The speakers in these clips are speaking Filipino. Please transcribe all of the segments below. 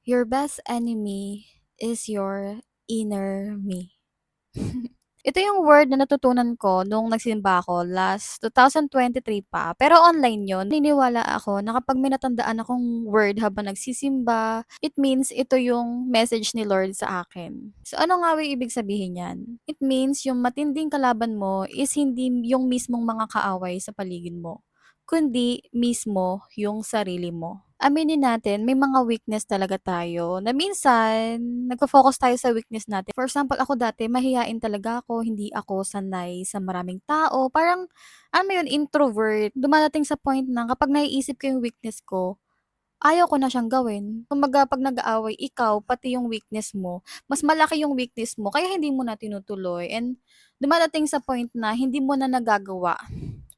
Your best enemy is your inner me. Ito yung word na natutunan ko nung nagsimba ako last 2023 pa, pero online yun. Naniniwala ako na kapag may natandaan akong word habang nagsisimba, it means ito yung message ni Lord sa akin. So ano nga ba yung ibig sabihin yan? It means yung matinding kalaban mo is hindi yung mismong mga kaaway sa paligid mo, kundi mismo yung sarili mo. Aminin natin, may mga weakness talaga tayo na minsan nagfo-focus tayo sa weakness natin. For example, ako dati mahiyain talaga ako, hindi ako sanay sa maraming tao. Parang, alam mo yun, introvert. Dumadating sa point na kapag naiisip ko yung weakness ko, ayaw ko na siyang gawin. Kumbaga 'pag nag-aaway ikaw, pati yung weakness mo, mas malaki yung weakness mo kaya hindi mo na tinutuloy and dumadating sa point na hindi mo na nagagawa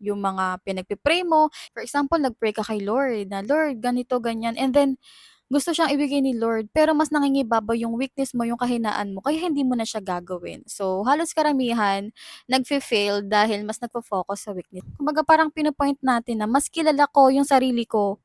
yung mga pinagpe-pray mo. For example, nag-pray ka kay Lord na, "Lord, ganito, ganyan," and then gusto siyang ibigay ni Lord pero mas nangingibabaw yung weakness mo, yung kahinaan mo kaya hindi mo na siya gagawin. So, halos karamihan nagfe-fail dahil mas nagfo-focus sa weakness. Kumbaga parang pino-point natin na mas kilala ko yung sarili ko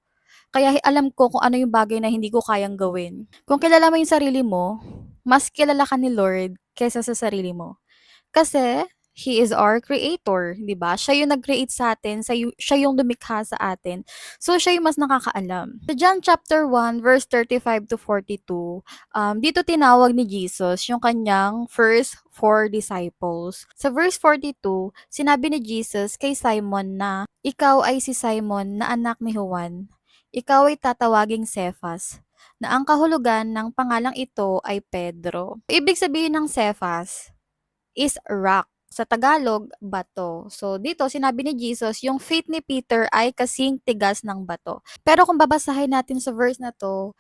kaya alam ko kung ano yung bagay na hindi ko kayang gawin. Kung kilala mo yung sarili mo, mas kilala ka ni Lord kaysa sa sarili mo. Kasi He is our creator, 'di ba? Siya yung nag-create sa atin, siya yung lumikha sa atin. So siya yung mas nakakaalam. Sa John chapter 1 verse 35 to 42, dito tinawag ni Jesus yung kanyang first four disciples. Sa verse 42, sinabi ni Jesus kay Simon na, "Ikaw ay si Simon na anak ni Juan. Ikaw ay tatawaging Cephas, na ang kahulugan ng pangalang ito ay Pedro." Ibig sabihin ng Cephas is rock. Sa Tagalog, bato. So, dito sinabi ni Jesus, yung faith ni Peter ay kasing tigas ng bato. Pero kung babasahin natin sa verse na to,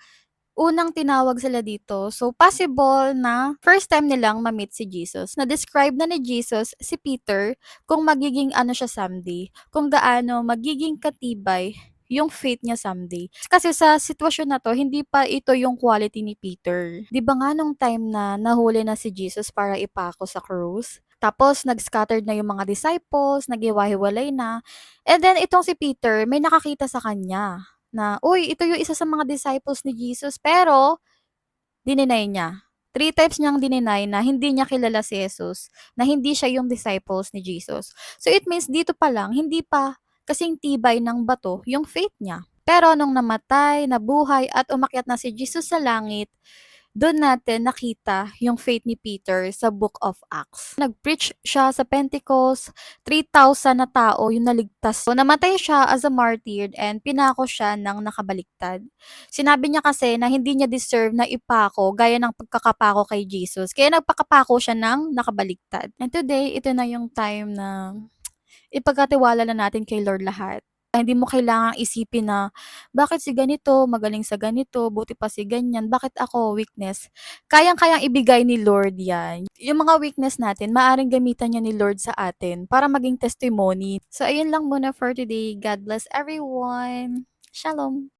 unang tinawag sila dito. So, possible na first time nilang ma-meet si Jesus. Na-describe na ni Jesus si Peter kung magiging ano siya someday, kung gaano magiging katibay yung faith niya someday. Kasi sa sitwasyon na to, hindi pa ito yung quality ni Peter. Di ba nga nung time na nahuli na si Jesus para ipako sa krus? Tapos, nag-scattered na yung mga disciples, naghiwa-hiwalay na. And then, itong si Peter, may nakakita sa kanya na, uy, ito yung isa sa mga disciples ni Jesus. Pero, dininay niya. Three times niyang dininay na hindi niya kilala si Jesus, na hindi siya yung disciples ni Jesus. So, it means dito pa lang, hindi pa kasing tibay ng bato yung faith niya. Pero nung namatay, nabuhay, at umakyat na si Jesus sa langit, doon natin nakita yung faith ni Peter sa Book of Acts. Nag-preach siya sa Pentecost, 3,000 na tao yung naligtas. So, namatay siya as a martyr and pinako siya ng nakabaliktad. Sinabi niya kasi na hindi niya deserve na ipako gaya ng pagkakapako kay Jesus. Kaya nagpakapako siya ng nakabaliktad. And today, ito na yung time na ipagkatiwala na natin kay Lord lahat. Hindi mo kailangang isipin na, bakit si ganito, magaling sa ganito, buti pa si ganyan, bakit ako, weakness. Kayang-kayang ibigay ni Lord yan. Yung mga weakness natin, maaring gamitan niya ni Lord sa atin para maging testimony. So, ayun lang muna for today. God bless everyone. Shalom.